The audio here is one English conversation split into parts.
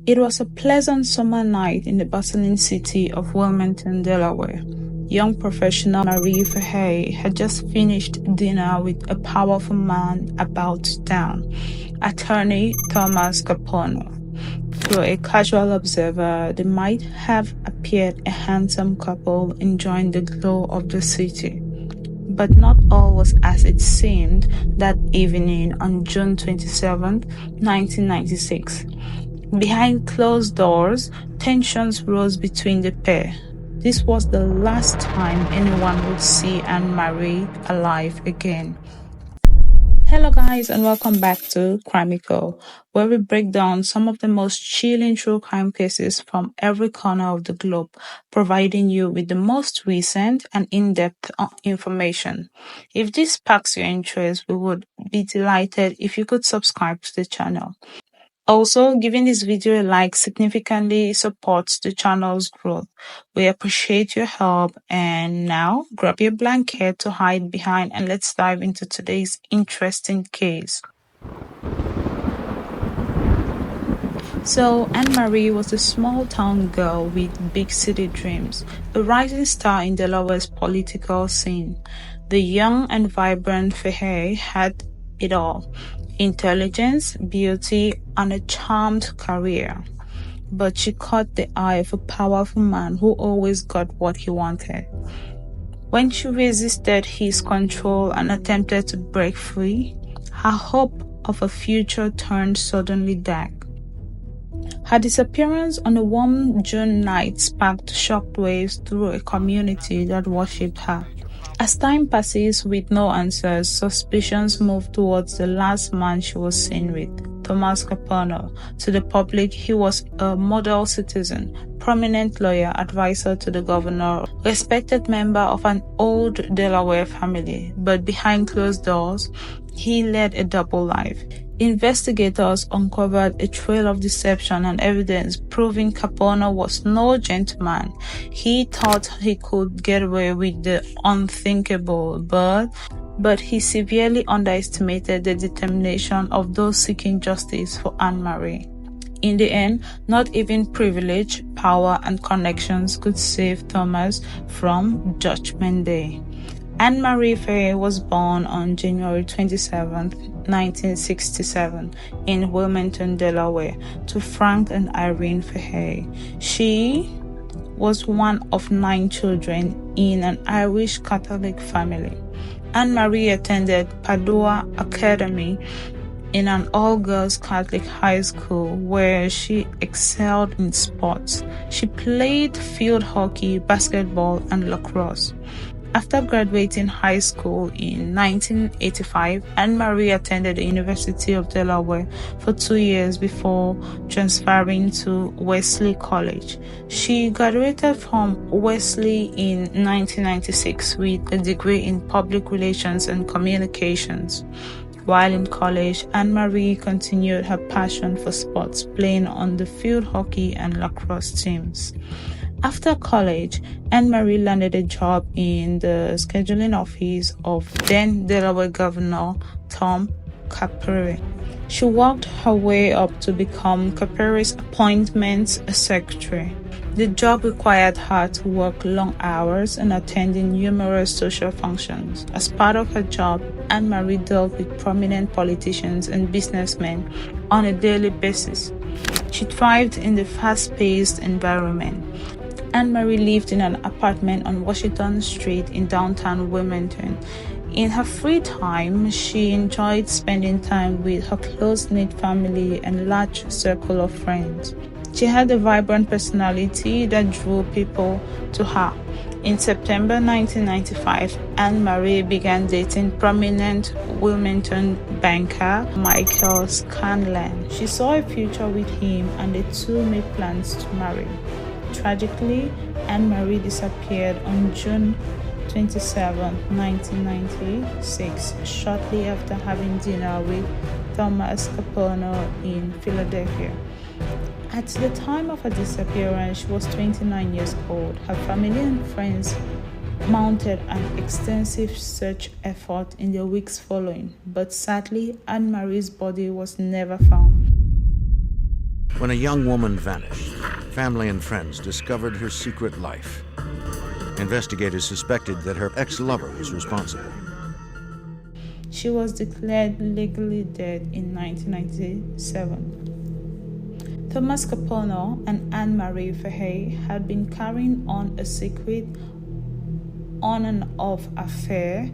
It was a pleasant summer night in the bustling city of Wilmington, Delaware. Young professional Marie Fehay had just finished dinner with a powerful man about town, attorney Thomas Capono. To a casual observer, they might have appeared a handsome couple enjoying the glow of the city. But not all was as it seemed that evening on June 27, 1996. Behind closed doors, tensions rose between the pair. This was the last time anyone would see Anne-Marie alive again. Hello guys, and welcome back to Crimeco, where we break down some of the most chilling true crime cases from every corner of the globe, providing you with the most recent and in-depth information. If this sparks your interest, we would be delighted if you could subscribe to the channel. Also, giving this video a like significantly supports the channel's growth. We appreciate your help, and now grab your blanket to hide behind and let's dive into today's interesting case. So, Anne-Marie was a small-town girl with big city dreams, a rising star in Delaware's political scene. The young and vibrant Fehay had it all: intelligence, beauty, and a charmed career. But she caught the eye of a powerful man who always got what he wanted. When she resisted his control and attempted to break free, her hope of a future turned suddenly dark. Her disappearance on a warm June night sparked shockwaves through a community that worshipped her. As time passes with no answers, suspicions move towards the last man she was seen with, Thomas Capono. To the public, he was a model citizen, prominent lawyer, advisor to the governor, respected member of an old Delaware family. But behind closed doors, he led a double life. Investigators uncovered a trail of deception and evidence proving Capono was no gentleman. He thought he could get away with the unthinkable, but he severely underestimated the determination of those seeking justice for Anne-Marie. In the end, not even privilege, power, and connections could save Thomas from Judgment Day. Anne-Marie Fehay was born on January 27, 1967, in Wilmington, Delaware, to Frank and Irene Fehay. She was one of 9 children in an Irish Catholic family. Anne-Marie attended Padua Academy, in an all-girls Catholic high school where she excelled in sports. She played field hockey, basketball, and lacrosse. After graduating high school in 1985, Anne-Marie attended the University of Delaware for 2 years before transferring to Wesley College. She graduated from Wesley in 1996 with a degree in public relations and communications. While in college, Anne-Marie continued her passion for sports, playing on the field hockey and lacrosse teams. After college, Anne-Marie landed a job in the scheduling office of then Delaware Governor Tom Caperi. She worked her way up to become Caperi's appointments secretary. The job required her to work long hours and attending numerous social functions. As part of her job, Anne-Marie dealt with prominent politicians and businessmen on a daily basis. She thrived in the fast-paced environment. Anne-Marie lived in an apartment on Washington Street in downtown Wilmington. In her free time, she enjoyed spending time with her close-knit family and large circle of friends. She had a vibrant personality that drew people to her. In September 1995, Anne-Marie began dating prominent Wilmington banker Michael Scanlan. She saw a future with him and the two made plans to marry. Tragically, Anne-Marie disappeared on June 27, 1996, shortly after having dinner with Thomas Capono in Philadelphia. At the time of her disappearance, she was 29 years old. Her family and friends mounted an extensive search effort in the weeks following, but sadly, Anne-Marie's body was never found. When a young woman vanished, family and friends discovered her secret life. Investigators suspected that her ex-lover was responsible. She was declared legally dead in 1997. Thomas Capono and Anne-Marie Fehay had been carrying on a secret on and off affair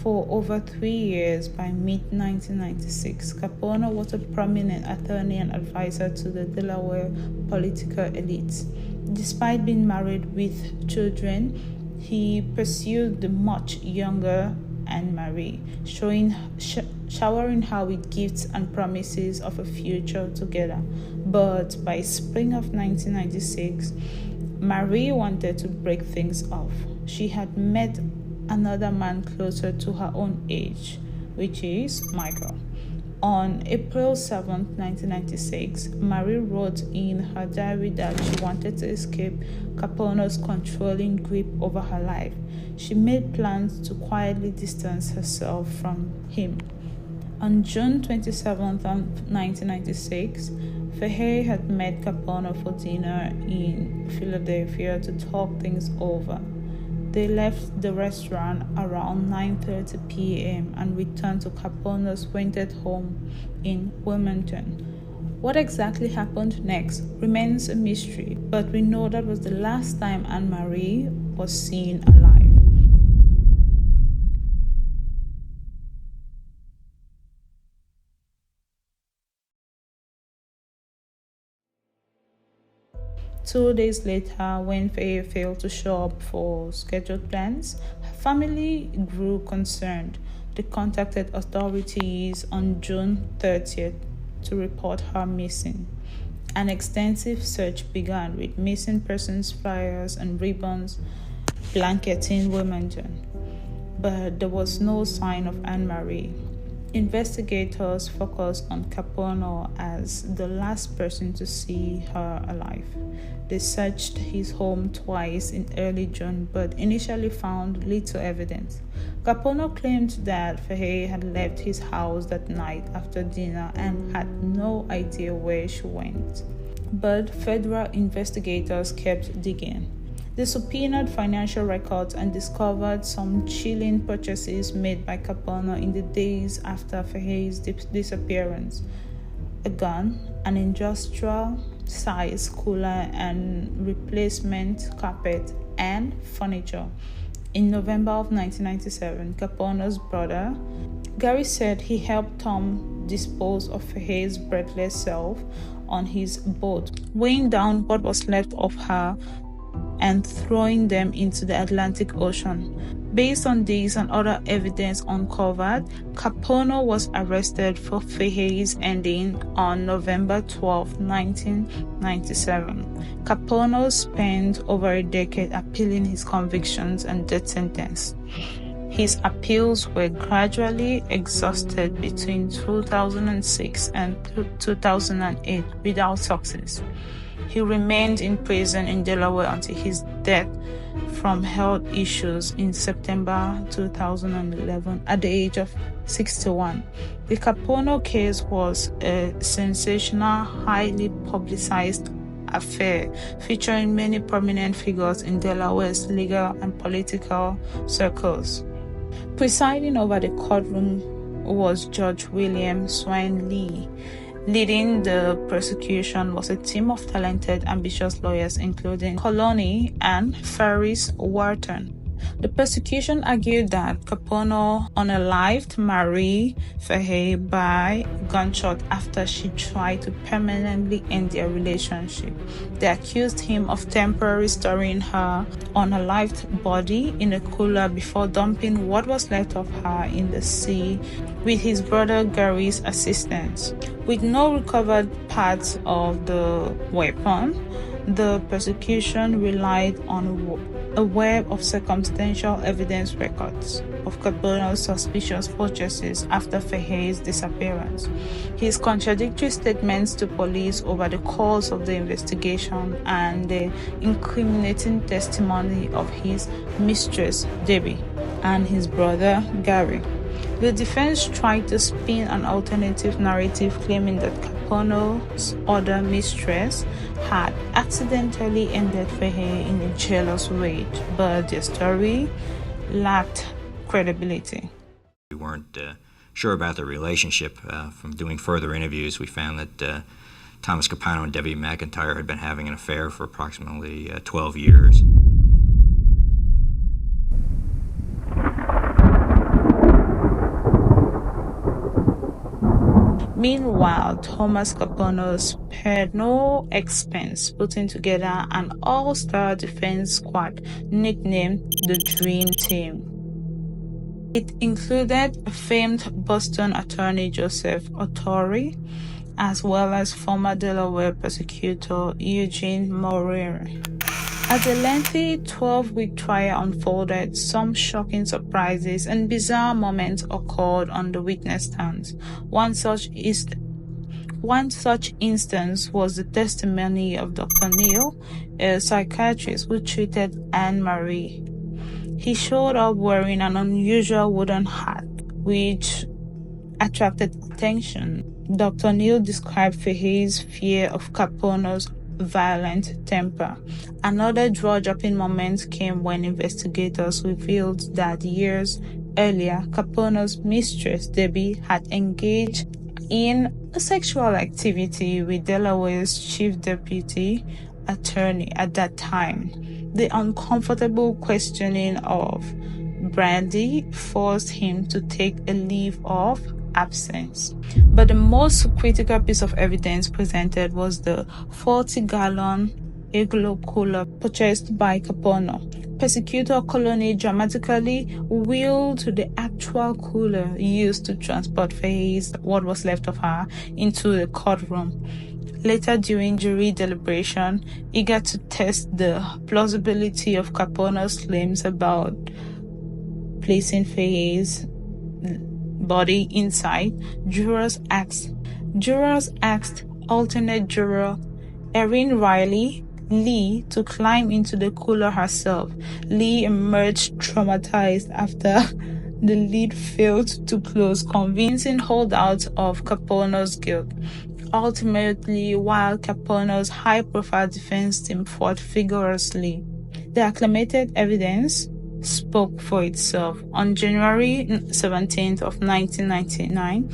for over 3 years. By mid-1996, Capono was a prominent attorney and advisor to the Delaware political elites. Despite being married with children, he pursued the much younger Anne-Marie, showering her with gifts and promises of a future together. But by spring of 1996, Marie wanted to break things off. She had met another man closer to her own age, which is Michael. On April 7, 1996, Marie wrote in her diary that she wanted to escape Capono's controlling grip over her life. She made plans to quietly distance herself from him. On June 27, 1996, Fehay had met Capono for dinner in Philadelphia to talk things over. They left the restaurant around 9:30 p.m. and returned to Capono's rented home in Wilmington. What exactly happened next remains a mystery, but we know that was the last time Anne-Marie was seen alive. Two days later, when Fehay failed to show up for scheduled plans, her family grew concerned. They contacted authorities on June 30th to report her missing. An extensive search began with missing persons flyers and ribbons blanketing Wilmington, but there was no sign of Anne-Marie. Investigators focused on Capono as the last person to see her alive. They searched his home twice in early June, but initially found little evidence. Capono claimed that Fehay had left his house that night after dinner and had no idea where she went. But federal investigators kept digging. They subpoenaed financial records and discovered some chilling purchases made by Capono in the days after Fehay's disappearance: a gun, an industrial-sized cooler, and replacement carpet and furniture. In November of 1997, Capono's brother, Gary, said he helped Tom dispose of Fehay's breathless self on his boat, weighing down what was left of her and throwing them into the Atlantic Ocean. Based on this and other evidence uncovered, Capono was arrested for Fehay's ending on November 12, 1997. Capono spent over a decade appealing his convictions and death sentence. His appeals were gradually exhausted between 2006 and 2008 without success. He remained in prison in Delaware until his death from health issues in September 2011 at the age of 61. The Capono case was a sensational, highly publicized affair featuring many prominent figures in Delaware's legal and political circles. Presiding over the courtroom was Judge William Swain Lee. Leading the prosecution was a team of talented, ambitious lawyers including Colony and Ferris Wharton. The prosecution argued that Capono unalived Marie Fehay by gunshot after she tried to permanently end their relationship. They accused him of temporarily storing her unalived body in a cooler before dumping what was left of her in the sea with his brother Gary's assistance. With no recovered parts of the weapon, the prosecution relied on a web of circumstantial evidence records of Capono's suspicious purchases after Fehay's disappearance, his contradictory statements to police over the course of the investigation, and the incriminating testimony of his mistress, Debbie, and his brother, Gary. The defense tried to spin an alternative narrative claiming that Capono's other mistress had accidentally ended fehay in a jealous rage, but their story lacked credibility. We weren't sure about the relationship. From doing further interviews, we found that Thomas Capono and Debbie McIntyre had been having an affair for approximately 12 years. Meanwhile, Thomas Capono spared no expense putting together an all-star defense squad nicknamed the Dream Team. It included famed Boston attorney Joseph Ottori, as well as former Delaware prosecutor Eugene Maurer. As the lengthy 12-week trial unfolded, some shocking surprises and bizarre moments occurred on the witness stands. One such instance was the testimony of Dr. Neal, a psychiatrist who treated Anne-Marie. He showed up wearing an unusual wooden hat, which attracted attention. Dr. Neal described fehay's fear of Capono's violent temper. Another jaw-dropping moment came when investigators revealed that years earlier, Capono's mistress, Debbie, had engaged in a sexual activity with Delaware's chief deputy attorney at that time. The uncomfortable questioning of Brandy forced him to take a leave of absence. But the most critical piece of evidence presented was the 40-gallon igloo cooler purchased by Capono. Prosecutor Colony dramatically wheeled the actual cooler used to transport fehay's, what was left of her, into the courtroom. Later during jury deliberation, eager to test the plausibility of Capono's claims about placing fehay's body inside, jurors asked alternate juror Erin Riley Lee to climb into the cooler herself. Lee emerged traumatized after the lid failed to close, convincing holdouts of Capono's guilt. Ultimately, while Capono's high-profile defense team fought vigorously, the acclamated evidence spoke for itself. On January 17th of 1999,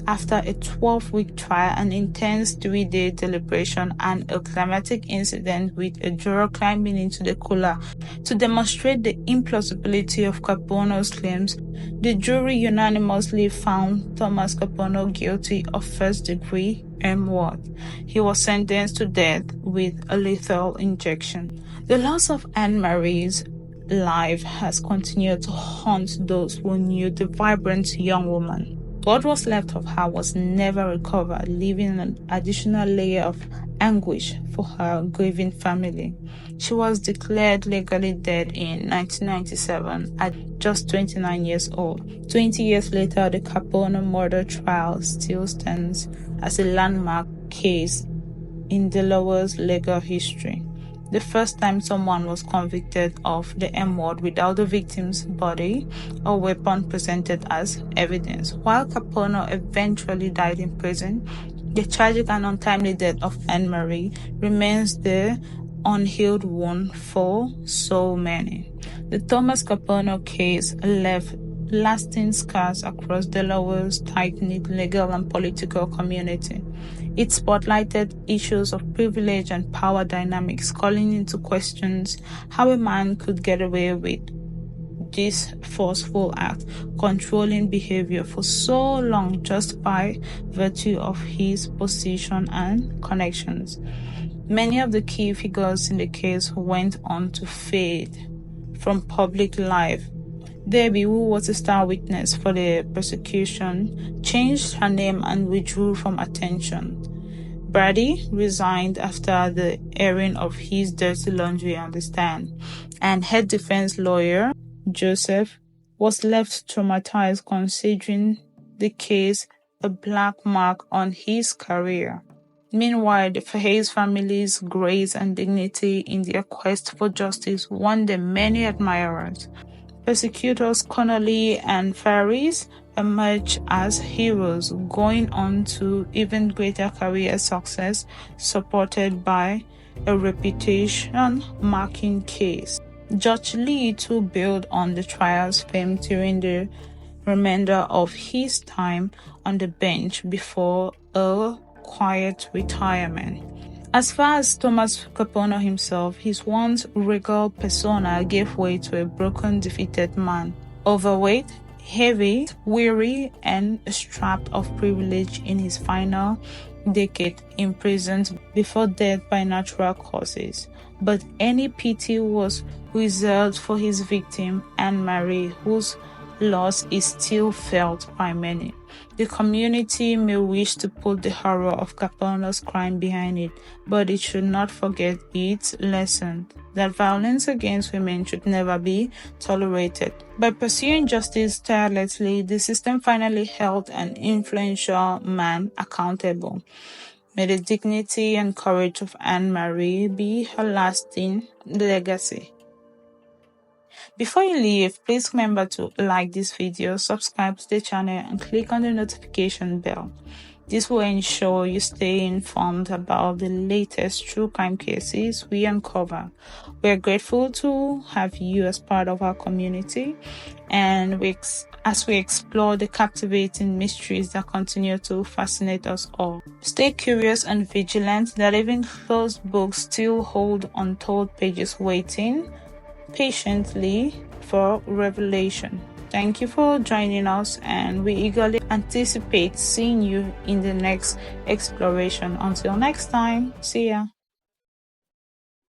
after a 12-week trial, an intense 3-day deliberation, and a climatic incident with a juror climbing into the cooler to demonstrate the implausibility of Capono's claims, the jury unanimously found Thomas Capono guilty of first-degree murder. He was sentenced to death with a lethal injection. The loss of Anne-Marie's life has continued to haunt those who knew the vibrant young woman. What was left of her was never recovered, leaving an additional layer of anguish for her grieving family. She was declared legally dead in 1997 at just 29 years old. 20 years later, the Capono murder trial still stands as a landmark case in Delaware's legal history. The first time someone was convicted of the M-word without the victim's body or weapon presented as evidence. While Capono eventually died in prison, the tragic and untimely death of Anne-Marie remains the unhealed wound for so many. The Thomas Capono case left lasting scars across Delaware's tight-knit legal and political community. It spotlighted issues of privilege and power dynamics, calling into questions how a man could get away with this forceful act, controlling behavior for so long just by virtue of his position and connections. Many of the key figures in the case went on to fade from public life. Debbie, who was a star witness for the prosecution, changed her name and withdrew from attention. Brady resigned after the airing of his dirty laundry on the stand, and head defense lawyer Joseph was left traumatized, considering the case a black mark on his career. Meanwhile, the Fehay's family's grace and dignity in their quest for justice won them many admirers. Prosecutors Connolly and Faris emerged as heroes, going on to even greater career success, supported by a reputation-marking case. Judge Lee too built on the trial's fame during the remainder of his time on the bench before a quiet retirement. As far as Thomas Capone himself, his once regal persona gave way to a broken, defeated man. Overweight, heavy, weary, and stripped of privilege in his final decade, imprisoned before death by natural causes. But any pity was reserved for his victim, Anne-Marie, whose loss is still felt by many. The community may wish to put the horror of Capone's crime behind it, but it should not forget its lesson that violence against women should never be tolerated. By pursuing justice tirelessly, the system finally held an influential man accountable. May the dignity and courage of Anne-Marie be her lasting legacy. Before you leave, please remember to like this video, subscribe to the channel, and click on the notification bell. This will ensure you stay informed about the latest true crime cases we uncover. We are grateful to have you as part of our community, and as we explore the captivating mysteries that continue to fascinate us all. Stay curious and vigilant that even closed books still hold untold pages waiting patiently for revelation. Thank you for joining us, and we eagerly anticipate seeing you in the next exploration. Until next time, see ya.